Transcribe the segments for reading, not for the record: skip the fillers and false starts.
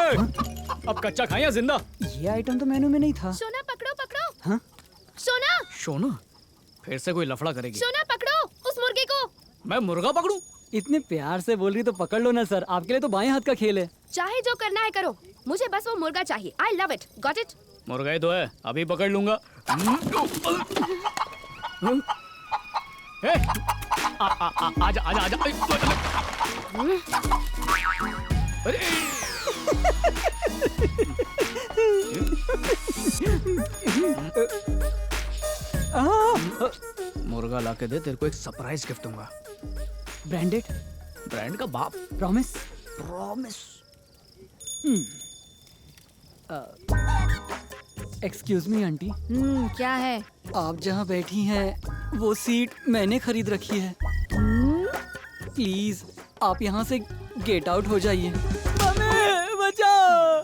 अब कच्चा खाएं या जिंदा? ये आइटम तो मेनू में नहीं था। सोना पकड़ो पकड़ो। हाँ? सोना सोना फिर से कोई लफड़ा करेगी। सोना पकड़ो उस मुर्गे को। मैं मुर्गा पकड़ूं? इतने प्यार से बोल रही तो पकड़ लो ना सर, आपके लिए तो बाएं हाथ का खेल है। चाहे जो करना है करो, मुझे बस वो मुर्गा चाहिए। I love it, got it. मुर्गा ही तो है, अभी पकड़ लूंगा। ए, आजा आजा आजा। अरे मुर्गा लाके दे, तेरे को एक सरप्राइज गिफ्ट दूंगा। ब्रांडेड? ब्रांड का बाप। Promise? Promise. Excuse me aunty, क्या है? आप जहाँ बैठी हैं वो सीट मैंने खरीद रखी है। प्लीज आप यहाँ से गेट आउट हो जाइए। बचाओ!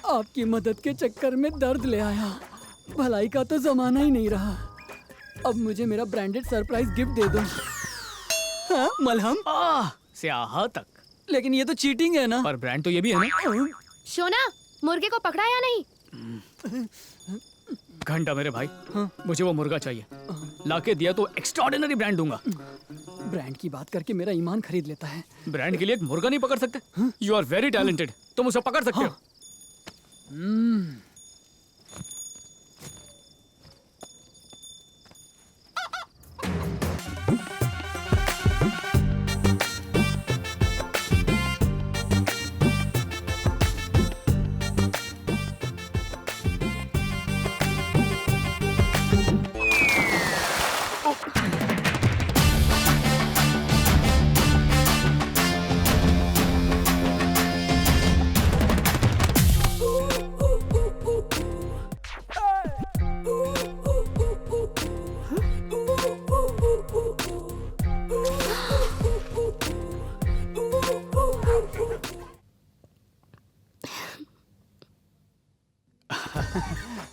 आपकी मदद के चक्कर में दर्द ले आया। भलाई का तो जमाना ही नहीं रहा। अब मुझे मेरा ब्रांडेड सरप्राइज गिफ्ट दे दो। हाँ, मलहम से आहा तक। लेकिन ये तो चीटिंग है ना। पर ब्रांड तो ये भी है ना। सोना मुर्गे को पकड़ा या नहीं? घंटा मेरे भाई, मुझे वो मुर्गा चाहिए। लाके दिया तो एक्स्ट्राऑर्डिनरी ब्रांड दूंगा। ब्रांड की बात करके मेरा ईमान खरीद लेता है। ब्रांड के लिए एक मुर्गा नहीं पकड़ सकते? यू आर वेरी टैलेंटेड, तुम उसे पकड़ सकते हो।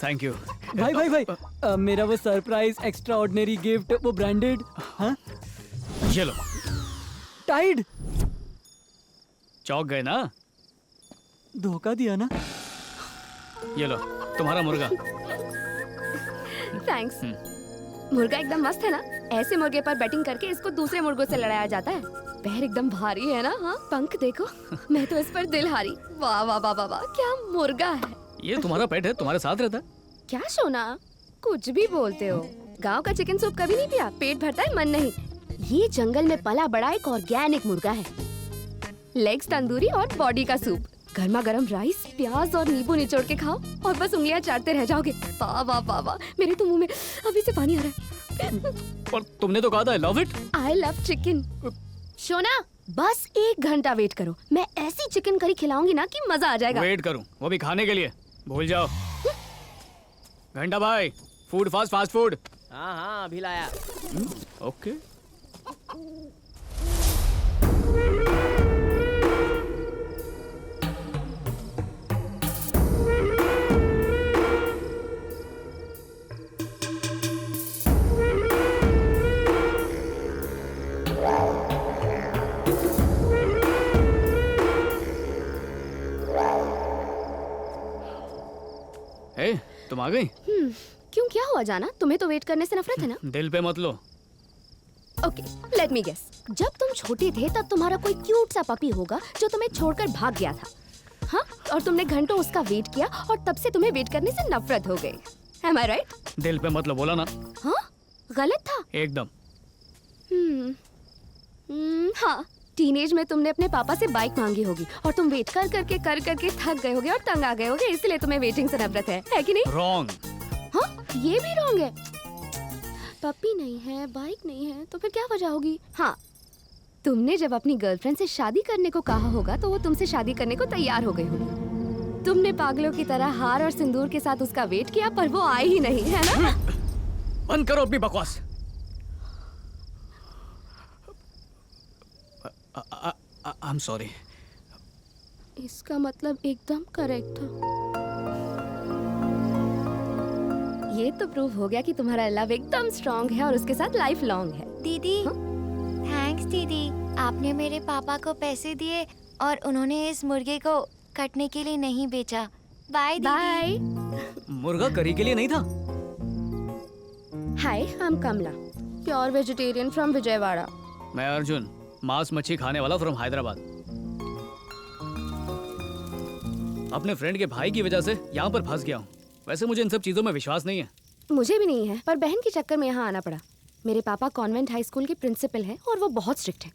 Thank you. भाई भाई भाई, मेरा वो सरप्राइज एक्स्ट्रा ऑर्डिनरी गिफ्ट, वो ब्रांडेड। हाँ? ये लो। टाइड? चौक गए ना? धोखा दिया ना? ये लो तुम्हारा मुर्गा। थैंक्स। मुर्गा एकदम मस्त है ना? ऐसे मुर्गे पर बैटिंग करके इसको दूसरे मुर्गों से लड़ाया जाता है। पैर एकदम भारी है ना? हाँ, पंख देखो। मैं तो इस पर दिल हारी। वाह वाह वाह वाह वाह, क्या मुर्गा है। ये तुम्हारा पेट है, तुम्हारे साथ रहता है? क्या सोना, कुछ भी बोलते हो। गांव का चिकन सूप कभी नहीं पिया? पेट भरता है मन नहीं। ये जंगल में पला बड़ा एक ऑर्गेनिक मुर्गा है। लेग्स तंदूरी और बॉडी का सूप। गर्मा गर्म राइस, प्याज और नींबू निचोड़ के खाओ और बस उंगलियां चाटते रह जाओगे। वाह वाह वाह वाह, मेरे तो मुंह में अभी से पानी आ रहा है। पर तुमने तो कहा था I love it. I love chicken. सोना बस 1 घंटा वेट करो, मैं ऐसी चिकन करी खिलाऊंगी ना कि मजा आ जाएगा। वेट करूं, वो भी खाने के लिए? भूल जाओ। घंटा भाई, फूड फास्ट, फास्ट फूड। हाँ हाँ अभी लाया। ओके। ए, तुम आ गई? क्यों, क्या हुआ जाना? तुम्हें तो वेट करने से नफरत है ना? दिल पे मत लो। Okay, let me guess. जब तुम छोटे थे तब तुम्हारा कोई क्यूट सा पपी होगा जो तुम्हें छोड़कर भाग गया था। हाँ, और तुमने घंटों उसका वेट किया और तब से तुम्हें वेट करने से नफरत हो गई। Am I right? दिल पे मत लो, बोला ना। हाँ, गलत था। एकदम। हाँ, टीनेज में तुमने अपने पापा से बाइक मांगी होगी और तुम वेट कर करके थक गए होगे और तंग आ गए होगे, इसलिए तुम्हें वेटिंग से नफरत है कि नहीं? रॉन्ग। हाँ, ये भी रॉन्ग है। पपी नहीं है, बाइक नहीं है, तो फिर क्या वजह होगी? हाँ, तुमने जब अपनी गर्लफ्रेंड से शादी करने को कहा होगा तो वो तुमसे शादी करने को तैयार हो गई होगी। तुमने पागलों की तरह हार और सिंदूर के साथ उसका वेट किया पर वो आई ही नहीं, है ना? बंद करो अपनी बकवास। I'm sorry. इसका मतलब एकदम करेक्ट था। ये तो प्रूव हो गया कि तुम्हारा लव एकदम स्ट्रॉन्ग है और उसके साथ लाइफ लॉन्ग है। दीदी, थैंक्स दीदी। आपने मेरे पापा को पैसे दिए और उन्होंने इस मुर्गे को कटने के लिए नहीं बेचा। बाय दीदी। बाय। मुर्गा करी के लिए नहीं था। Hi, I am Kamala, pure vegetarian from Vijayawada. मैं अर्जुन, मांस मच्छी खाने वाला फ्रॉम हैदराबाद। अपने फ्रेंड के भाई की वजह से यहाँ पर फंस गया हूँ। वैसे मुझे इन सब चीजों में विश्वास नहीं है। मुझे भी नहीं है, पर बहन के चक्कर में यहाँ आना पड़ा। मेरे पापा कॉन्वेंट हाई स्कूल के प्रिंसिपल हैं और वो बहुत स्ट्रिक्ट है।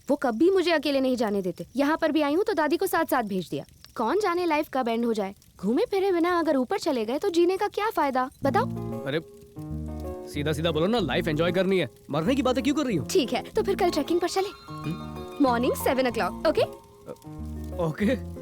वो कभी मुझे अकेले नहीं जाने देते। यहाँ पर भी आई हूँ तो दादी को साथ साथ भेज दिया। कौन जाने लाइफ कब एंड हो जाए। घूमे फिरे बिना अगर ऊपर चले गए तो जीने का क्या फायदा, बताओ। अरे सीधा सीधा बोलो ना, लाइफ एंजॉय करनी है, मरने की बातें क्यों कर रही हो? ठीक है, तो फिर कल ट्रैकिंग पर चले। Morning 7 o'clock, okay? ओके।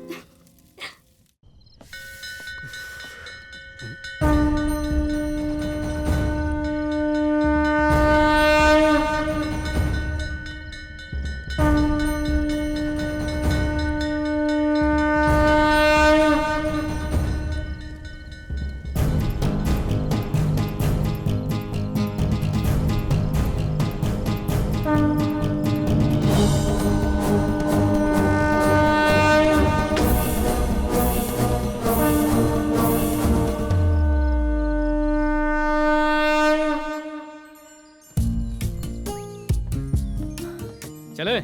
चले,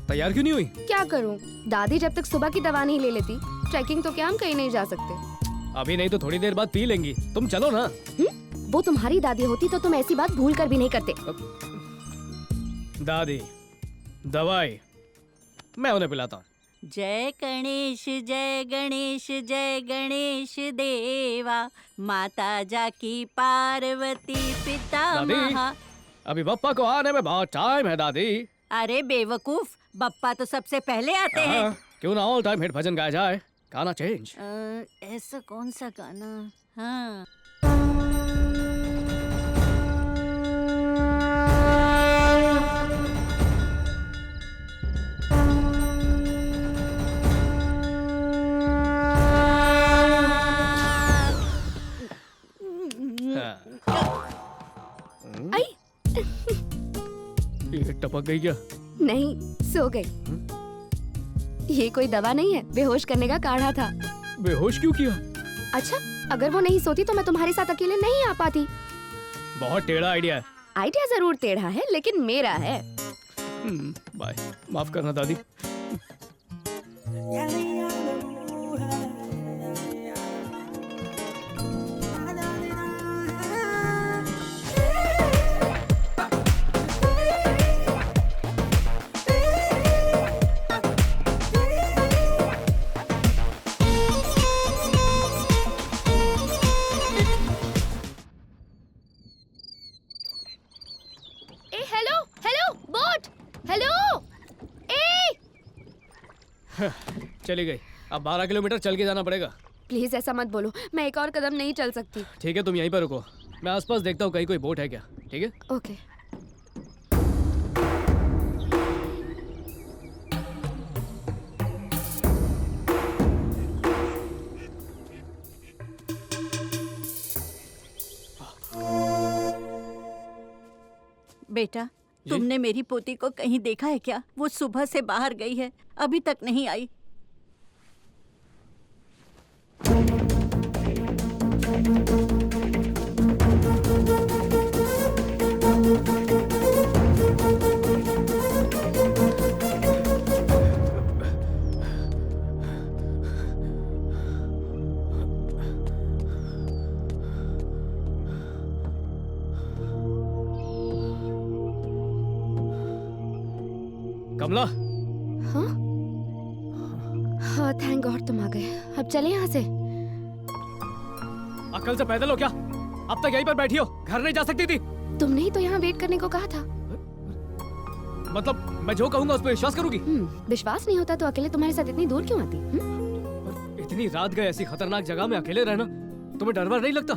तैयार क्यों नहीं हुई? क्या करूं? दादी जब तक सुबह की दवा नहीं ले लेती, ट्रैकिंग तो क्या हम कहीं नहीं जा सकते। अभी नहीं तो थोड़ी देर बाद पी लेंगी। तुम चलो ना। वो तुम्हारी दादी होती तो तुम ऐसी बात भूल कर भी नहीं करते। दादी, दवाई मैं उन्हें पिलाता हूँ। जय गणेश जय गणेश जय गणेश देवा, माता जाकी पार्वती पिता दादी, महा। अभी बप्पा को आने में बहुत टाइम है दादी। अरे बेवकूफ, बप्पा तो सबसे पहले आते हैं। हाँ, क्यों ना ऑल टाइम हिट भजन गाया जाए। गाना चेंज। ऐसा कौन सा गाना? हाँ, आई ये टपक गई क्या? नहीं, सो गई। ये कोई दवा नहीं है, बेहोश करने का काढ़ा था। बेहोश क्यों किया? अच्छा, अगर वो नहीं सोती तो मैं तुम्हारे साथ अकेले नहीं आ पाती। बहुत टेढ़ा आइडिया है। आइडिया जरूर टेढ़ा है, लेकिन मेरा है। बाय, माफ करना दादी। ए हेलो हेलो बोट, हेलो ए। चली गई। अब 12 किलोमीटर चल के जाना पड़ेगा। प्लीज ऐसा मत बोलो, मैं एक और कदम नहीं चल सकती। ठीक है, तुम यहीं पर रुको, मैं आसपास देखता हूँ कहीं कोई बोट है क्या। ठीक है? ओके। बेटा, तुमने मेरी पोती को कहीं देखा है क्या? वो सुबह से बाहर गई है, अभी तक नहीं आई। कमला, हाँ हाँ, थैंक गॉड तुम आ गए। अब चले यहाँ से। अक्ल से पैदल हो क्या? अब तक यहीं पर बैठी हो, घर नहीं जा सकती थी? तुमने ही तो यहाँ वेट करने को कहा था। मतलब मैं जो कहूँगा उस पर विश्वास करूंगी? विश्वास नहीं होता तो अकेले तुम्हारे साथ इतनी दूर क्यों आती? इतनी रात गए ऐसी खतरनाक जगह में अकेले रहना, तुम्हें डर वर नहीं लगता?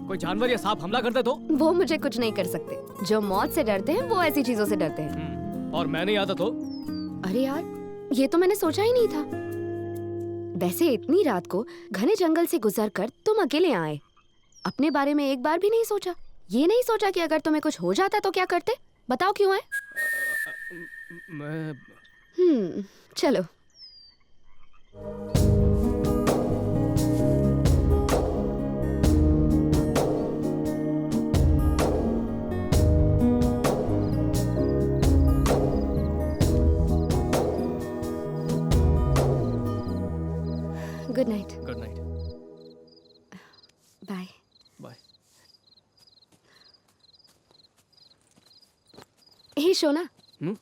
कोई जानवर या सांप हमला करते तो? वो मुझे कुछ नहीं कर सकते। जो मौत से डरते हैं वो ऐसी चीजों से डरते हैं। और मैं नहीं आता तो? अरे यार, ये तो मैंने सोचा ही नहीं था। वैसे इतनी रात को घने जंगल से गुजरकर तुम अकेले आए, अपने बारे में एक बार भी नहीं सोचा? ये नहीं सोचा कि अगर तुम्हें कुछ हो जाता तो क्या करते? बताओ क्यों आए? मैं चलो। Good night. Good night. Bye. Bye. Hey शोना, हम्म?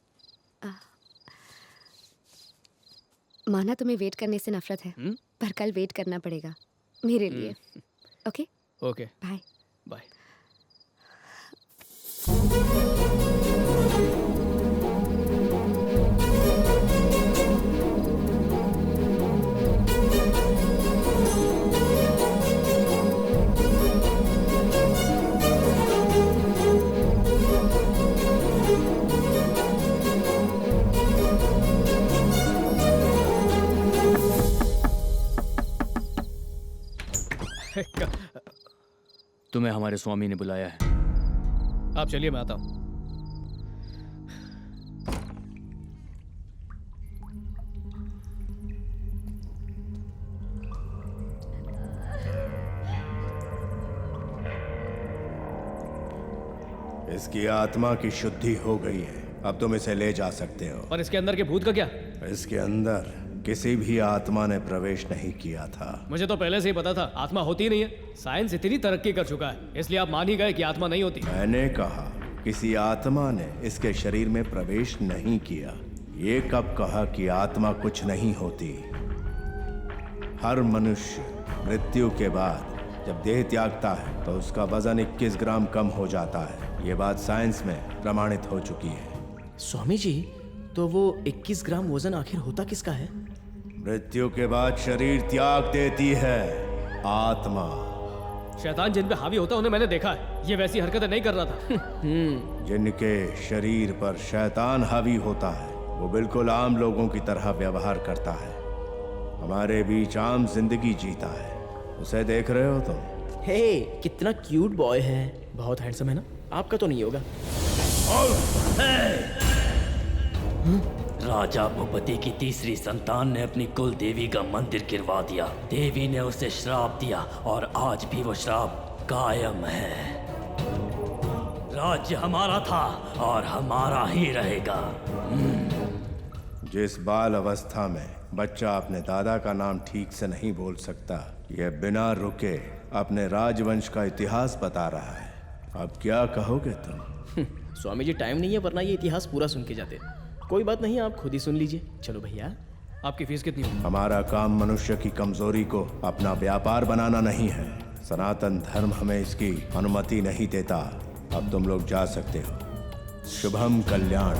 माना तुम्हें वेट करने से नफरत है, हम्म? पर कल वेट करना पड़ेगा मेरे लिए। Okay okay bye. बाय। तुम्हें हमारे स्वामी ने बुलाया है। आप चलिए, मैं आता हूँ। इसकी आत्मा की शुद्धि हो गई है, अब तुम इसे ले जा सकते हो। पर इसके अंदर के भूत का क्या? इसके अंदर किसी भी आत्मा ने प्रवेश नहीं किया था। मुझे तो पहले से ही पता था आत्मा होती नहीं है। साइंस इतनी तरक्की कर चुका है, इसलिए आप मान ही गए कि आत्मा नहीं होती। मैंने कहा किसी आत्मा ने इसके शरीर में प्रवेश नहीं किया। ये कब कहा कि आत्मा कुछ नहीं होती? हर मनुष्य मृत्यु के बाद जब देह त्यागता है तो उसका वजन 21 ग्राम कम हो जाता है। ये बात साइंस में प्रमाणित हो चुकी है। स्वामी जी, तो वो 21 ग्राम वजन आखिर होता किसका है? मृत्यु के बाद शरीर त्याग देती है आत्मा। शैतान जिन पे हावी होता है उन्हें मैंने देखा है, ये वैसी हरकतें नहीं कर रहा था। जिनके शरीर पर शैतान हावी होता है वो बिल्कुल आम लोगों की तरह व्यवहार करता है, हमारे बीच आम जिंदगी जीता है। उसे देख रहे हो तुम? हे, कितना क्यूट बॉय है, बहुत हैंडसम है ना? आपका तो नहीं होगा। राजा भूपति की तीसरी संतान ने अपनी कुल देवी का मंदिर गिरवा दिया। देवी ने उसे श्राप दिया और आज भी वो श्राप कायम है। राज्य हमारा था और हमारा ही रहेगा। जिस बाल अवस्था में बच्चा अपने दादा का नाम ठीक से नहीं बोल सकता, यह बिना रुके अपने राजवंश का इतिहास बता रहा है। अब क्या कहोगे तुम? स्वामी जी, टाइम नहीं है, वरना ये इतिहास पूरा सुन के जाते। कोई बात नहीं, आप खुद ही सुन लीजिए। चलो भैया। आपकी फीस कितनी होगी? हमारा काम मनुष्य की कमजोरी को अपना व्यापार बनाना नहीं है। सनातन धर्म हमें इसकी अनुमति नहीं देता। अब तुम लोग जा सकते हो। शुभम कल्याण।